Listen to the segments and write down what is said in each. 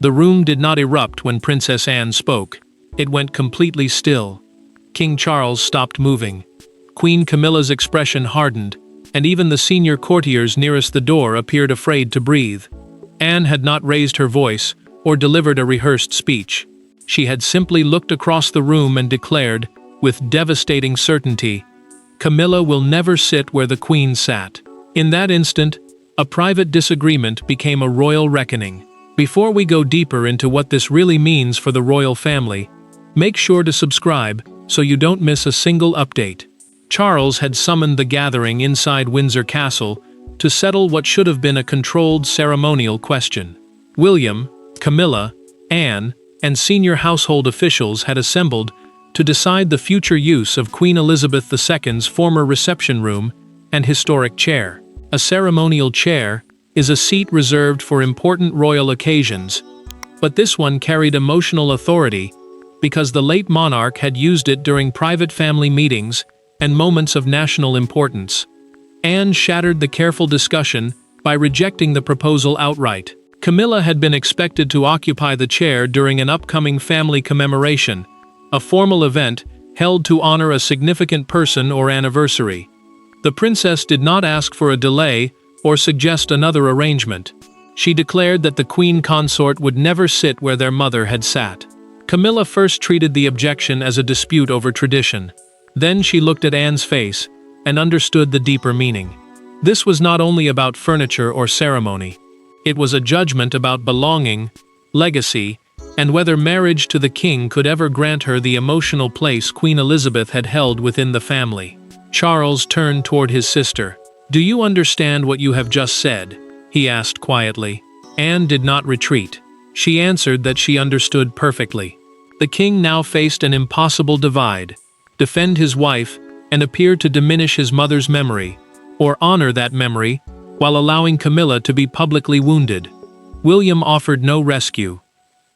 The room did not erupt when Princess Anne spoke. It went completely still. King Charles stopped moving. Queen Camilla's expression hardened, and even the senior courtiers nearest the door appeared afraid to breathe. Anne had not raised her voice or delivered a rehearsed speech. She had simply looked across the room and declared, with devastating certainty, "Camilla will never sit where the Queen sat." In that instant, a private disagreement became a royal reckoning. Before we go deeper into what this really means for the royal family, make sure to subscribe so you don't miss a single update. Charles had summoned the gathering inside Windsor Castle to settle what should have been a controlled ceremonial question. William, Camilla, Anne, and senior household officials had assembled to decide the future use of Queen Elizabeth II's former reception room and historic chair. A ceremonial chair is a seat reserved for important royal occasions, but this one carried emotional authority because the late monarch had used it during private family meetings and moments of national importance. Anne shattered the careful discussion by rejecting the proposal outright. Camilla had been expected to occupy the chair during an upcoming family commemoration, a formal event held to honor a significant person or anniversary. The princess did not ask for a delay or suggest another arrangement. She declared that the queen consort would never sit where their mother had sat. Camilla first treated the objection as a dispute over tradition. Then she looked at Anne's face and understood the deeper meaning. This was not only about furniture or ceremony. It was a judgment about belonging, legacy, and whether marriage to the king could ever grant her the emotional place Queen Elizabeth had held within the family. Charles turned toward his sister. "Do you understand what you have just said?" he asked quietly. Anne did not retreat. She answered that she understood perfectly. The king now faced an impossible divide: defend his wife and appear to diminish his mother's memory, or honor that memory while allowing Camilla to be publicly wounded. William offered no rescue.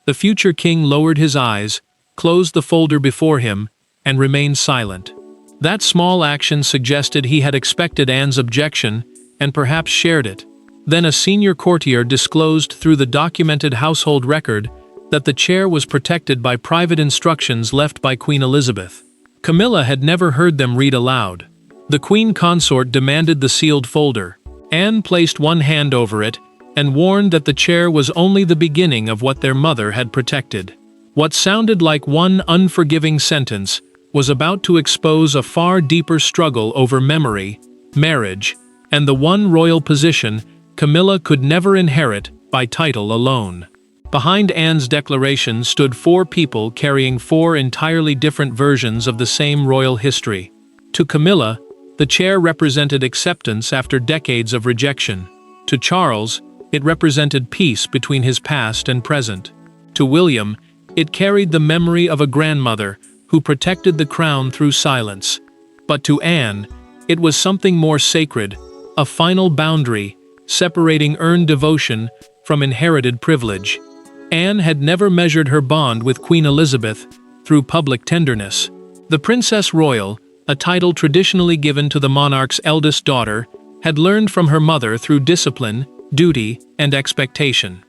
The future king lowered his eyes, closed the folder before him, and remained silent. That small action suggested he had expected Anne's objection and perhaps shared it. Then a senior courtier disclosed through the documented household record that the chair was protected by private instructions left by Queen Elizabeth. Camilla had never heard them read aloud. The queen consort demanded the sealed folder. Anne placed one hand over it and warned that the chair was only the beginning of what their mother had protected. What sounded like one unforgiving sentence was about to expose a far deeper struggle over memory, marriage, and the one royal position Camilla could never inherit by title alone. Behind Anne's declaration stood four people carrying four entirely different versions of the same royal history. To Camilla, the chair represented acceptance after decades of rejection. To Charles, it represented peace between his past and present. To William, it carried the memory of a grandmother who protected the crown through silence. But to Anne, it was something more sacred, a final boundary, separating earned devotion from inherited privilege. Anne had never measured her bond with Queen Elizabeth through public tenderness. The Princess Royal, a title traditionally given to the monarch's eldest daughter, had learned from her mother through discipline, duty, and expectation.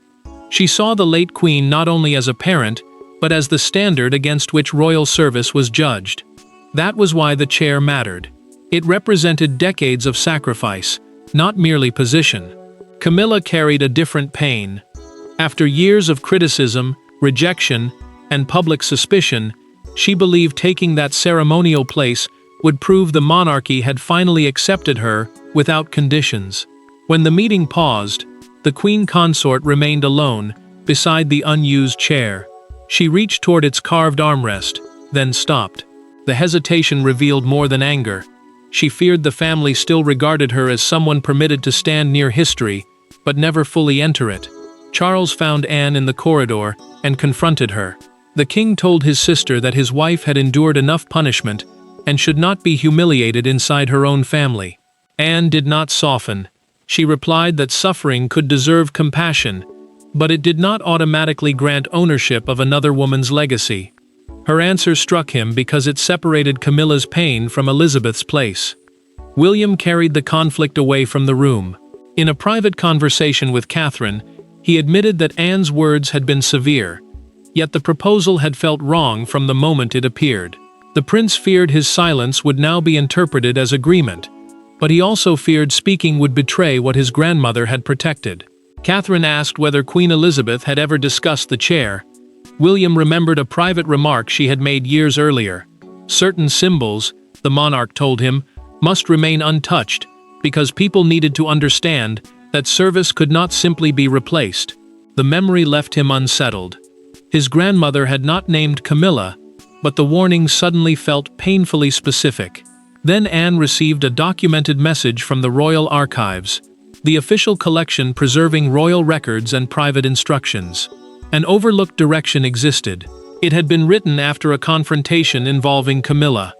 She saw the late queen not only as a parent, but as the standard against which royal service was judged. That was why the chair mattered. It represented decades of sacrifice, not merely position. Camilla carried a different pain. After years of criticism, rejection, and public suspicion, she believed taking that ceremonial place would prove the monarchy had finally accepted her without conditions. When the meeting paused, the queen consort remained alone beside the unused chair. She reached toward its carved armrest, then stopped. The hesitation revealed more than anger. She feared the family still regarded her as someone permitted to stand near history, but never fully enter it. Charles found Anne in the corridor and confronted her. The king told his sister that his wife had endured enough punishment and should not be humiliated inside her own family. Anne did not soften. She replied that suffering could deserve compassion, but it did not automatically grant ownership of another woman's legacy. Her answer struck him because it separated Camilla's pain from Elizabeth's place. William carried the conflict away from the room. In a private conversation with Catherine, He admitted that Anne's words had been severe, yet the proposal had felt wrong from the moment it appeared. The prince feared his silence would now be interpreted as agreement, but he also feared speaking would betray what his grandmother had protected. Catherine asked whether Queen Elizabeth had ever discussed the chair. William remembered a private remark she had made years earlier. Certain symbols, the monarch told him, must remain untouched, because people needed to understand that service could not simply be replaced. The memory left him unsettled. His grandmother had not named Camilla, but the warning suddenly felt painfully specific. Then Anne received a documented message from the Royal Archives, the official collection preserving royal records and private instructions. An overlooked direction existed. It had been written after a confrontation involving Camilla.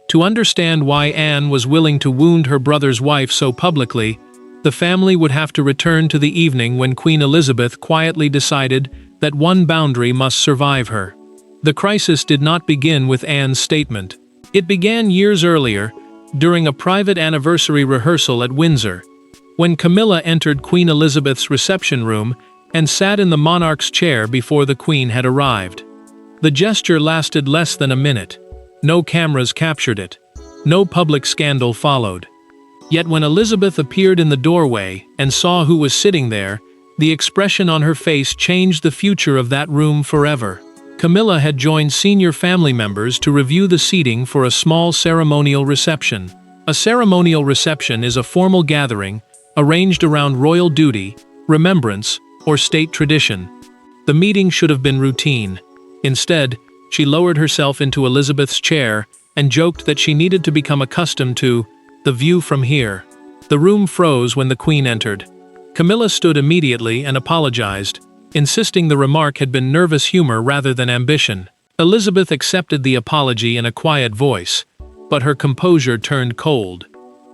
To understand why Anne was willing to wound her brother's wife so publicly, the family would have to return to the evening when Queen Elizabeth quietly decided that one boundary must survive her. The crisis did not begin with Anne's statement. It began years earlier, during a private anniversary rehearsal at Windsor, when Camilla entered Queen Elizabeth's reception room and sat in the monarch's chair before the Queen had arrived. The gesture lasted less than a minute. No cameras captured it. No public scandal followed. Yet when Elizabeth appeared in the doorway and saw who was sitting there, the expression on her face changed the future of that room forever. Camilla had joined senior family members to review the seating for a small ceremonial reception. A ceremonial reception is a formal gathering arranged around royal duty, remembrance, or state tradition. The meeting should have been routine. Instead, she lowered herself into Elizabeth's chair and joked that she needed to become accustomed to the view from here. The room froze when the Queen entered. Camilla stood immediately and apologized, insisting the remark had been nervous humor rather than ambition. Elizabeth accepted the apology in a quiet voice, but her composure turned cold.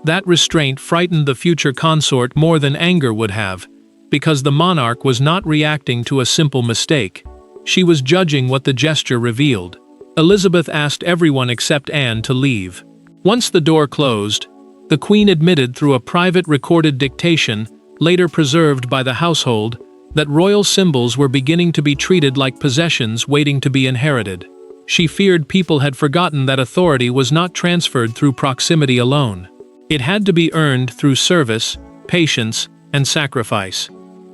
That restraint frightened the future consort more than anger would have, because the monarch was not reacting to a simple mistake. She was judging what the gesture revealed. Elizabeth asked everyone except Anne to leave. Once the door closed, the Queen admitted through a private recorded dictation, later preserved by the household, that royal symbols were beginning to be treated like possessions waiting to be inherited. She feared people had forgotten that authority was not transferred through proximity alone. It had to be earned through service, patience, and sacrifice.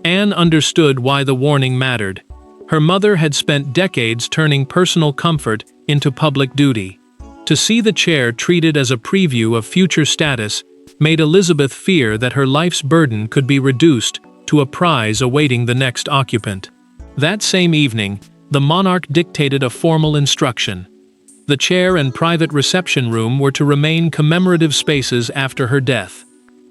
Anne understood why the warning mattered. Her mother had spent decades turning personal comfort into public duty. To see the chair treated as a preview of future status made Elizabeth fear that her life's burden could be reduced to a prize awaiting the next occupant. That same evening, the monarch dictated a formal instruction. The chair and private reception room were to remain commemorative spaces after her death.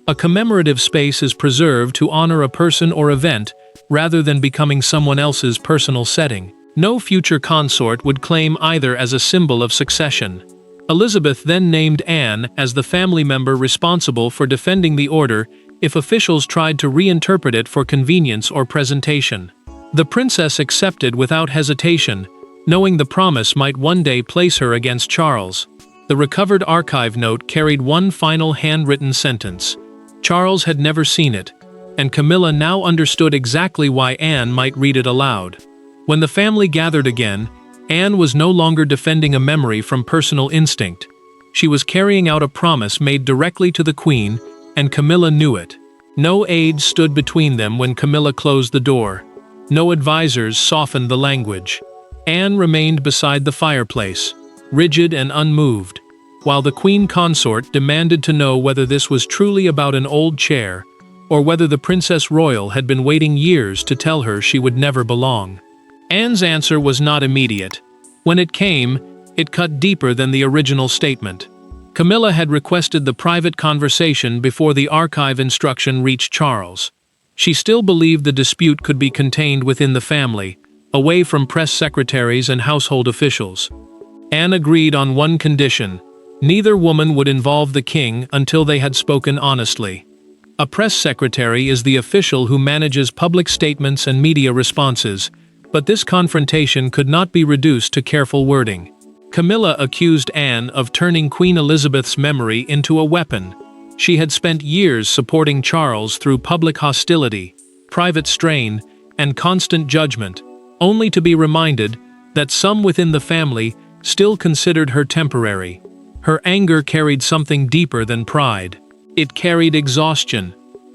A commemorative space is preserved to honor a person or event rather than becoming someone else's personal setting. No future consort would claim either as a symbol of succession. Elizabeth then named Anne as the family member responsible for defending the order if officials tried to reinterpret it for convenience or presentation. The princess accepted without hesitation, knowing the promise might one day place her against Charles. The recovered archive note carried one final handwritten sentence. Charles had never seen it, and Camilla now understood exactly why Anne might read it aloud. When the family gathered again, Anne was no longer defending a memory from personal instinct. She was carrying out a promise made directly to the Queen, and Camilla knew it. No aides stood between them when Camilla closed the door. No advisors softened the language. Anne remained beside the fireplace, rigid and unmoved, while the Queen consort demanded to know whether this was truly about an old chair, or whether the Princess Royal had been waiting years to tell her she would never belong. Anne's answer was not immediate. When it came, it cut deeper than the original statement. Camilla had requested the private conversation before the archive instruction reached Charles. She still believed the dispute could be contained within the family, away from press secretaries and household officials. Anne agreed on one condition: neither woman would involve the king until they had spoken honestly. A press secretary is the official who manages public statements and media responses, but this confrontation could not be reduced to careful wording. Camilla accused Anne of turning Queen Elizabeth's memory into a weapon. She had spent years supporting Charles through public hostility, private strain, and constant judgment, only to be reminded that some within the family still considered her temporary. Her anger carried something deeper than pride. It carried exhaustion.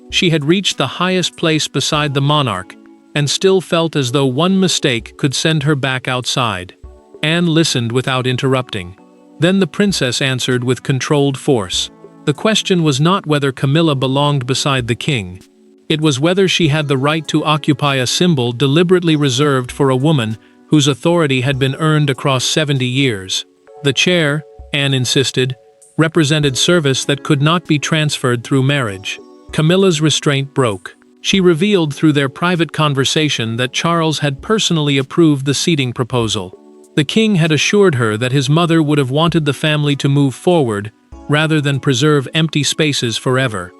She had reached the highest place beside the monarch, and still felt as though one mistake could send her back outside. Anne listened without interrupting. Then the princess answered with controlled force. The question was not whether Camilla belonged beside the king. It was whether she had the right to occupy a symbol deliberately reserved for a woman whose authority had been earned across 70 years. The chair, Anne insisted, represented service that could not be transferred through marriage. Camilla's restraint broke. She revealed through their private conversation that Charles had personally approved the seating proposal. The king had assured her that his mother would have wanted the family to move forward rather than preserve empty spaces forever.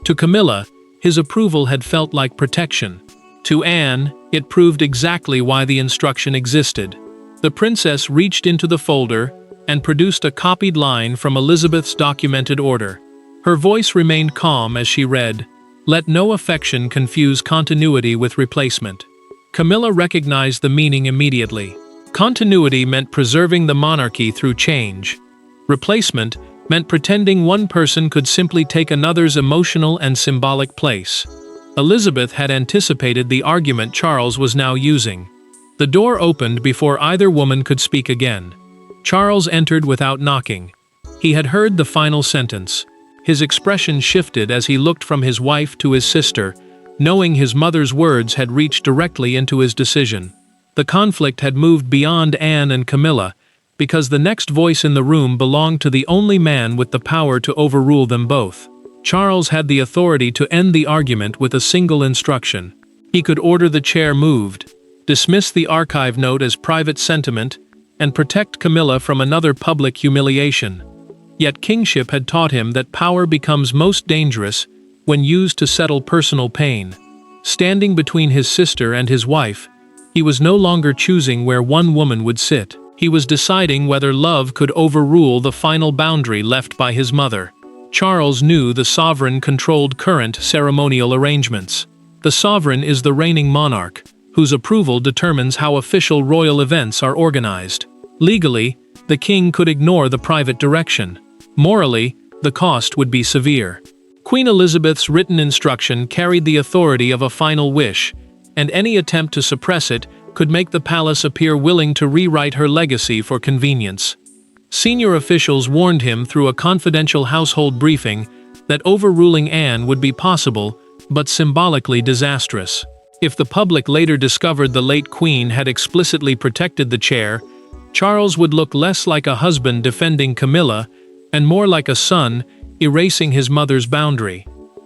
To Camilla, his approval had felt like protection. To Anne, it proved exactly why the instruction existed. The princess reached into the folder and produced a copied line from Elizabeth's documented order. Her voice remained calm as she read, "Let no affection confuse continuity with replacement." Camilla recognized the meaning immediately. Continuity meant preserving the monarchy through change. Replacement meant pretending one person could simply take another's emotional and symbolic place. Elizabeth had anticipated the argument Charles was now using. The door opened before either woman could speak again. Charles entered without knocking. He had heard the final sentence. His expression shifted as he looked from his wife to his sister, knowing his mother's words had reached directly into his decision. The conflict had moved beyond Anne and Camilla, because the next voice in the room belonged to the only man with the power to overrule them both. Charles had the authority to end the argument with a single instruction. He could order the chair moved, dismiss the archive note as private sentiment, and protect Camilla from another public humiliation. Yet kingship had taught him that power becomes most dangerous when used to settle personal pain. Standing between his sister and his wife, he was no longer choosing where one woman would sit. He was deciding whether love could overrule the final boundary left by his mother. Charles knew the sovereign controlled current ceremonial arrangements. The sovereign is the reigning monarch, whose approval determines how official royal events are organized. Legally, the king could ignore the private direction. Morally, the cost would be severe. Queen Elizabeth's written instruction carried the authority of a final wish, and any attempt to suppress it could make the palace appear willing to rewrite her legacy for convenience. Senior officials warned him through a confidential household briefing that overruling Anne would be possible, but symbolically disastrous. If the public later discovered the late queen had explicitly protected the chair, Charles would look less like a husband defending Camilla and more like a son erasing his mother's boundary.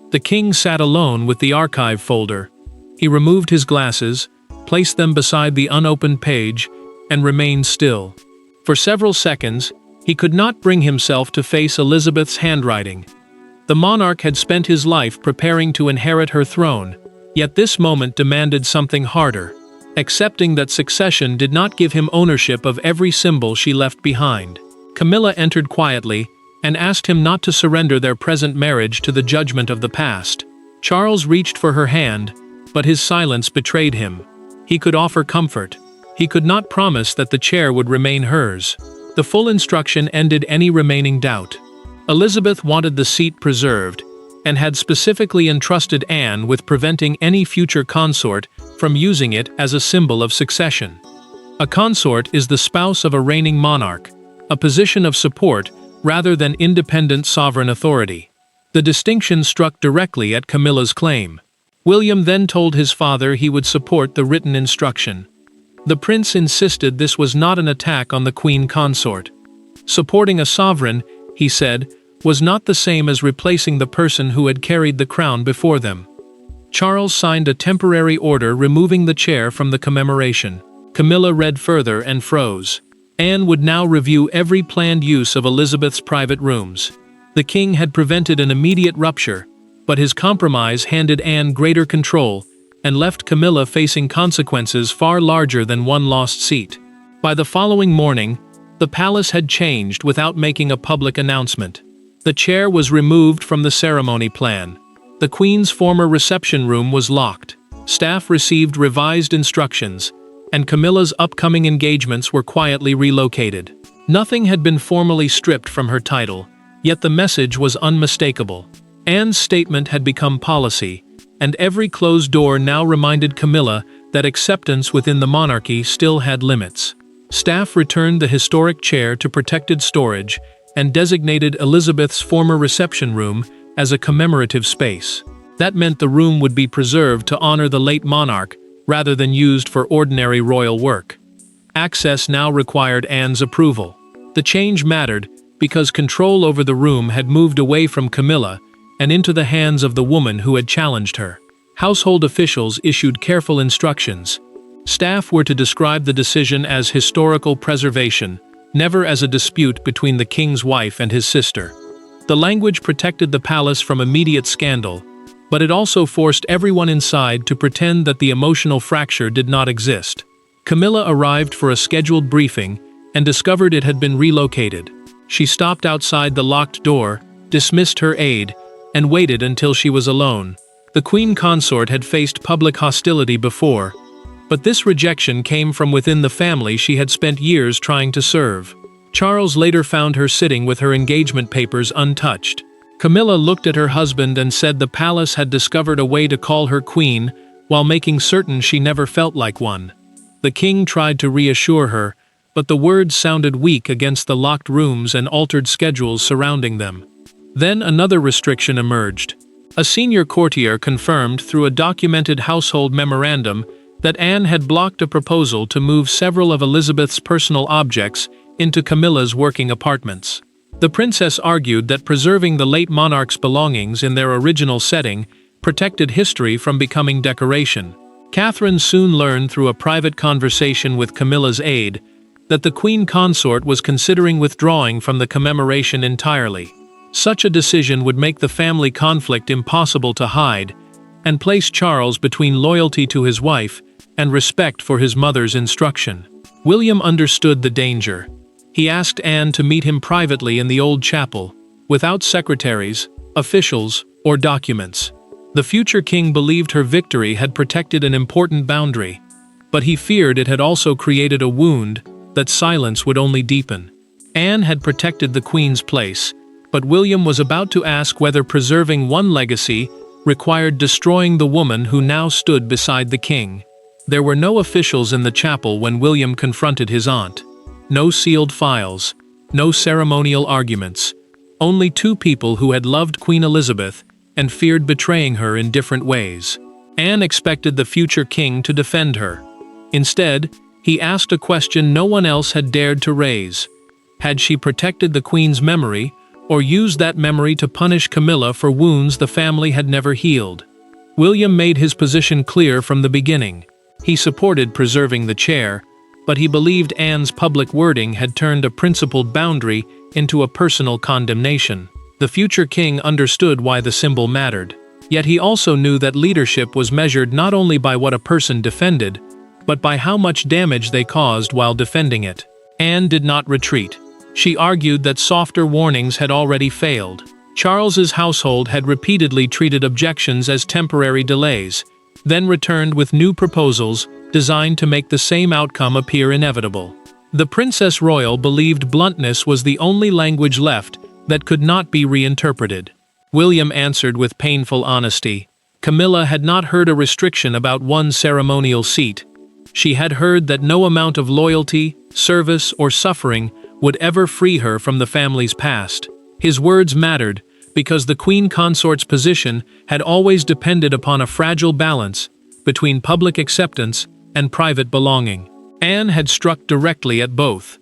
The king sat alone with the archive folder. He removed his glasses, placed them beside the unopened page, and remained still. For several seconds, he could not bring himself to face Elizabeth's handwriting. The monarch had spent his life preparing to inherit her throne, yet this moment demanded something harder, accepting that succession did not give him ownership of every symbol she left behind. Camilla entered quietly and asked him not to surrender their present marriage to the judgment of the past. Charles reached for her hand, but his silence betrayed him. He could offer comfort. He could not promise that the chair would remain hers. The full instruction ended any remaining doubt. Elizabeth wanted the seat preserved, and had specifically entrusted Anne with preventing any future consort from using it as a symbol of succession. A consort is the spouse of a reigning monarch, a position of support rather than independent sovereign authority. The distinction struck directly at Camilla's claim. William then told his father he would support the written instruction. The prince insisted this was not an attack on the queen consort. Supporting a sovereign, he said, was not the same as replacing the person who had carried the crown before them. Charles signed a temporary order removing the chair from the commemoration. Camilla read further and froze. Anne would now review every planned use of Elizabeth's private rooms. The king had prevented an immediate rupture, but his compromise handed Anne greater control and left Camilla facing consequences far larger than one lost seat. By the following morning, the palace had changed without making a public announcement. The chair was removed from the ceremony plan. The queen's former reception room was locked. Staff received revised instructions, and Camilla's upcoming engagements were quietly relocated. Nothing had been formally stripped from her title, yet the message was unmistakable. Anne's statement had become policy, and every closed door now reminded Camilla that acceptance within the monarchy still had limits. Staff returned the historic chair to protected storage and designated Elizabeth's former reception room as a commemorative space. That meant the room would be preserved to honor the late monarch rather than used for ordinary royal work. Access now required Anne's approval. The change mattered because control over the room had moved away from Camilla and into the hands of the woman who had challenged her. Household officials issued careful instructions. Staff were to describe the decision as historical preservation, never as a dispute between the king's wife and his sister. The language protected the palace from immediate scandal, but it also forced everyone inside to pretend that the emotional fracture did not exist. Camilla arrived for a scheduled briefing and discovered it had been relocated. She stopped outside the locked door, dismissed her aide, and waited until she was alone. The queen consort had faced public hostility before, but this rejection came from within the family she had spent years trying to serve. Charles later found her sitting with her engagement papers untouched. Camilla looked at her husband and said the palace had discovered a way to call her queen while making certain she never felt like one. The king tried to reassure her, but the words sounded weak against the locked rooms and altered schedules surrounding them. Then another restriction emerged. A senior courtier confirmed through a documented household memorandum that Anne had blocked a proposal to move several of Elizabeth's personal objects into Camilla's working apartments. The princess argued that preserving the late monarch's belongings in their original setting protected history from becoming decoration. Catherine soon learned through a private conversation with Camilla's aide that the queen consort was considering withdrawing from the commemoration entirely. Such a decision would make the family conflict impossible to hide and place Charles between loyalty to his wife and respect for his mother's instruction. William understood the danger. He asked Anne to meet him privately in the old chapel, without secretaries, officials, or documents. The future king believed her victory had protected an important boundary, but he feared it had also created a wound that silence would only deepen. Anne had protected the queen's place, but William was about to ask whether preserving one legacy required destroying the woman who now stood beside the king. There were no officials in the chapel when William confronted his aunt. No sealed files, no ceremonial arguments, only two people who had loved Queen Elizabeth and feared betraying her in different ways. Anne expected the future king to defend her. Instead, he asked a question no one else had dared to raise. Had she protected the queen's memory, or used that memory to punish Camilla for wounds the family had never healed? William made his position clear from the beginning. He supported preserving the chair, but he believed Anne's public wording had turned a principled boundary into a personal condemnation. The future king understood why the symbol mattered. Yet he also knew that leadership was measured not only by what a person defended, but by how much damage they caused while defending it. Anne did not retreat. She argued that softer warnings had already failed. Charles's household had repeatedly treated objections as temporary delays, then returned with new proposals designed to make the same outcome appear inevitable. The Princess Royal believed bluntness was the only language left that could not be reinterpreted. William answered with painful honesty. Camilla had not heard a restriction about one ceremonial seat. She had heard that no amount of loyalty, service, or suffering would ever free her from the family's past. His words mattered because the queen consort's position had always depended upon a fragile balance between public acceptance and private belonging. Anne had struck directly at both.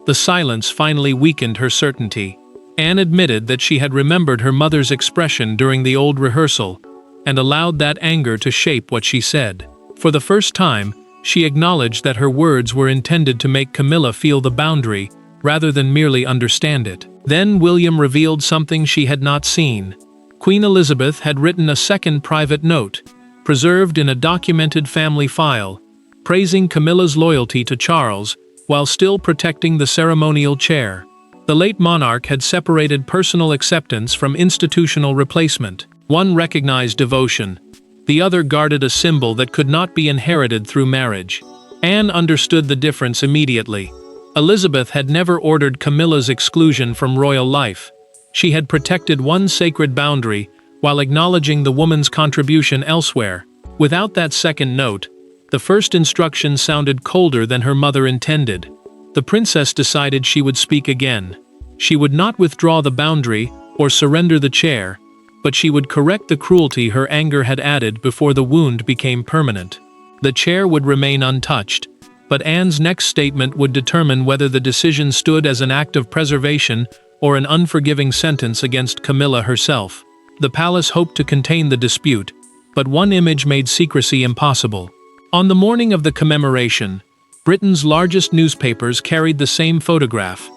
The silence finally weakened her certainty. Anne admitted that she had remembered her mother's expression during the old rehearsal and allowed that anger to shape what she said. For the first time, she acknowledged that her words were intended to make Camilla feel the boundary rather than merely understand it. Then William revealed something she had not seen. Queen Elizabeth had written a second private note, preserved in a documented family file, praising Camilla's loyalty to Charles while still protecting the ceremonial chair. The late monarch had separated personal acceptance from institutional replacement. One recognized devotion, The other guarded a symbol that could not be inherited through marriage. Anne understood the difference immediately. Elizabeth had never ordered Camilla's exclusion from royal life. She had protected one sacred boundary while acknowledging the woman's contribution elsewhere. Without that second note, the first instruction sounded colder than her mother intended. The princess decided she would speak again. She would not withdraw the boundary or surrender the chair, but she would correct the cruelty her anger had added before the wound became permanent. The chair would remain untouched, but Anne's next statement would determine whether the decision stood as an act of preservation or an unforgiving sentence against Camilla herself. The palace hoped to contain the dispute, but one image made secrecy impossible. On the morning of the commemoration, Britain's largest newspapers carried the same photograph: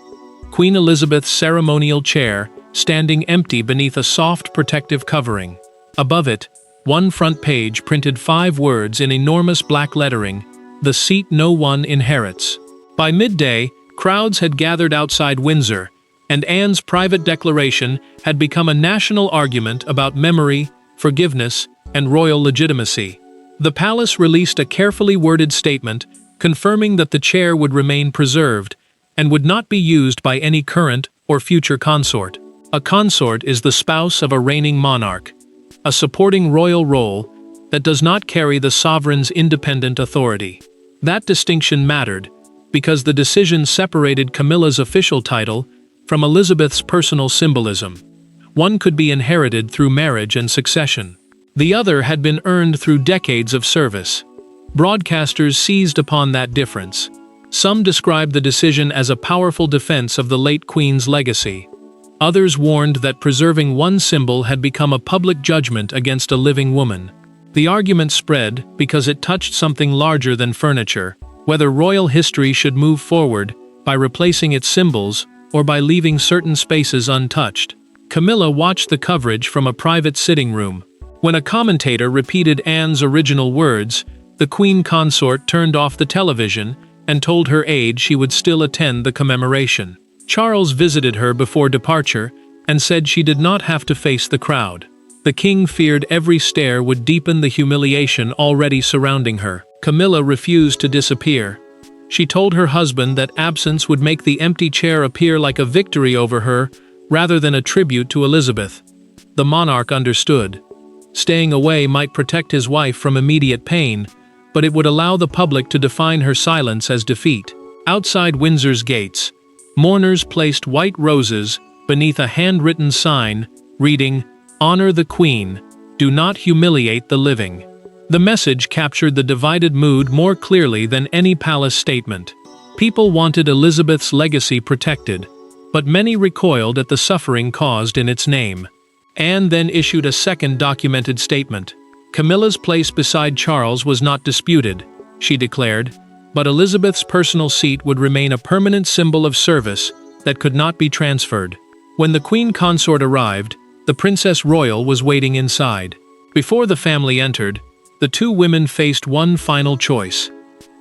Queen Elizabeth's ceremonial chair, standing empty beneath a soft protective covering. Above it, one front page printed 5 words in enormous black lettering: "The seat no one inherits." By midday, crowds had gathered outside Windsor, and Anne's private declaration had become a national argument about memory, forgiveness, and royal legitimacy. The palace released a carefully worded statement confirming that the chair would remain preserved and would not be used by any current or future consort. A consort is the spouse of a reigning monarch, a supporting royal role that does not carry the sovereign's independent authority. That distinction mattered because the decision separated Camilla's official title from Elizabeth's personal symbolism. One could be inherited through marriage and succession. The other had been earned through decades of service. Broadcasters seized upon that difference. Some described the decision as a powerful defense of the late Queen's legacy. Others warned that preserving one symbol had become a public judgment against a living woman. The argument spread because it touched something larger than furniture, whether royal history should move forward by replacing its symbols or by leaving certain spaces untouched. Camilla watched the coverage from a private sitting room. When a commentator repeated Anne's original words, the Queen consort turned off the television and told her aide she would still attend the commemoration. Charles visited her before departure and said she did not have to face the crowd. The king feared every stare would deepen the humiliation already surrounding her. Camilla refused to disappear. She told her husband that absence would make the empty chair appear like a victory over her rather than a tribute to Elizabeth. The monarch understood. Staying away might protect his wife from immediate pain, but it would allow the public to define her silence as defeat. Outside Windsor's gates, mourners placed white roses beneath a handwritten sign reading, "Honor the Queen, do not humiliate the living." The message captured the divided mood more clearly than any palace statement. People wanted Elizabeth's legacy protected, but many recoiled at the suffering caused in its name. Anne then issued a second documented statement. Camilla's place beside Charles was not disputed, she declared, but Elizabeth's personal seat would remain a permanent symbol of service that could not be transferred. When the Queen consort arrived, the Princess Royal was waiting inside. Before the family entered, the two women faced one final choice: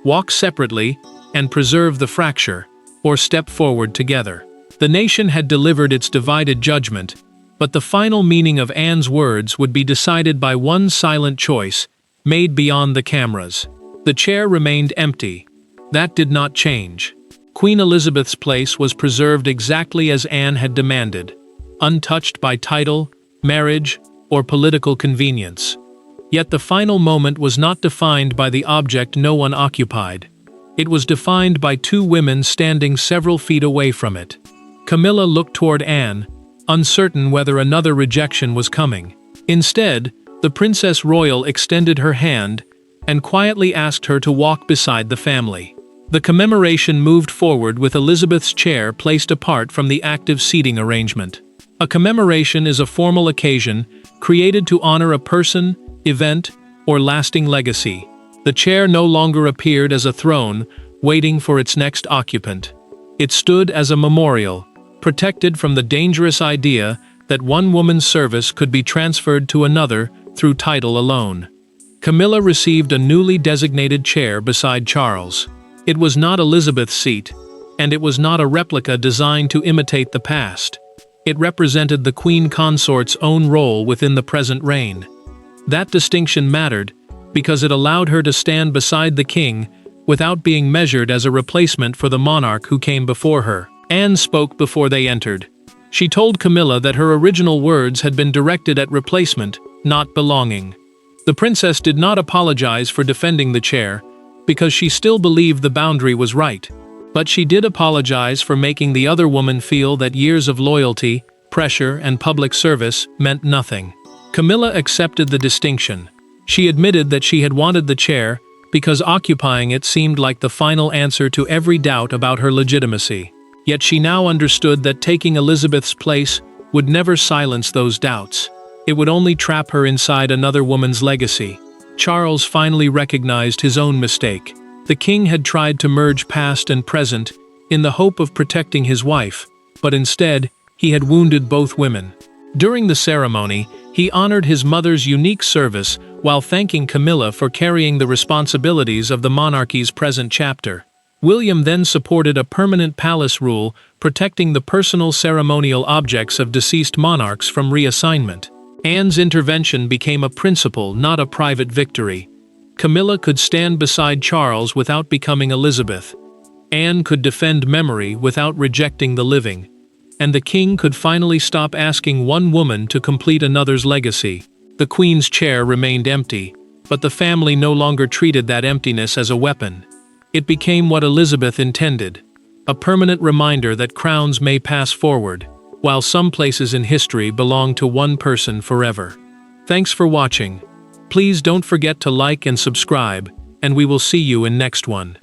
walk separately and preserve the fracture, or step forward together. The nation had delivered its divided judgment, but the final meaning of Anne's words would be decided by one silent choice, made beyond the cameras. The chair remained empty. That did not change. Queen Elizabeth's place was preserved exactly as Anne had demanded, untouched by title, marriage, or political convenience. Yet the final moment was not defined by the object no one occupied. It was defined by two women standing several feet away from it. Camilla looked toward Anne, uncertain whether another rejection was coming. Instead, the Princess Royal extended her hand and quietly asked her to walk beside the family. The commemoration moved forward with Elizabeth's chair placed apart from the active seating arrangement. A commemoration is a formal occasion created to honor a person, event, or lasting legacy. The chair no longer appeared as a throne waiting for its next occupant. It stood as a memorial, protected from the dangerous idea that one woman's service could be transferred to another through title alone. Camilla received a newly designated chair beside Charles. It was not Elizabeth's seat, and it was not a replica designed to imitate the past. It represented the Queen consort's own role within the present reign. That distinction mattered, because it allowed her to stand beside the king without being measured as a replacement for the monarch who came before her. Anne spoke before they entered. She told Camilla that her original words had been directed at replacement, not belonging. The princess did not apologize for defending the chair, because she still believed the boundary was right. But she did apologize for making the other woman feel that years of loyalty, pressure, and public service meant nothing. Camilla accepted the distinction. She admitted that she had wanted the chair because occupying it seemed like the final answer to every doubt about her legitimacy. Yet she now understood that taking Elizabeth's place would never silence those doubts. It would only trap her inside another woman's legacy. Charles finally recognized his own mistake. The king had tried to merge past and present in the hope of protecting his wife, but instead, he had wounded both women. During the ceremony, he honored his mother's unique service while thanking Camilla for carrying the responsibilities of the monarchy's present chapter. William then supported a permanent palace rule protecting the personal ceremonial objects of deceased monarchs from reassignment. Anne's intervention became a principle, not a private victory. Camilla could stand beside Charles without becoming Elizabeth. Anne could defend memory without rejecting the living. And the king could finally stop asking one woman to complete another's legacy. The queen's chair remained empty, but the family no longer treated that emptiness as a weapon. It became what Elizabeth intended, a permanent reminder that crowns may pass forward, while some places in history belong to one person forever. Thanks for watching. Please don't forget to like and subscribe, and we will see you in next one.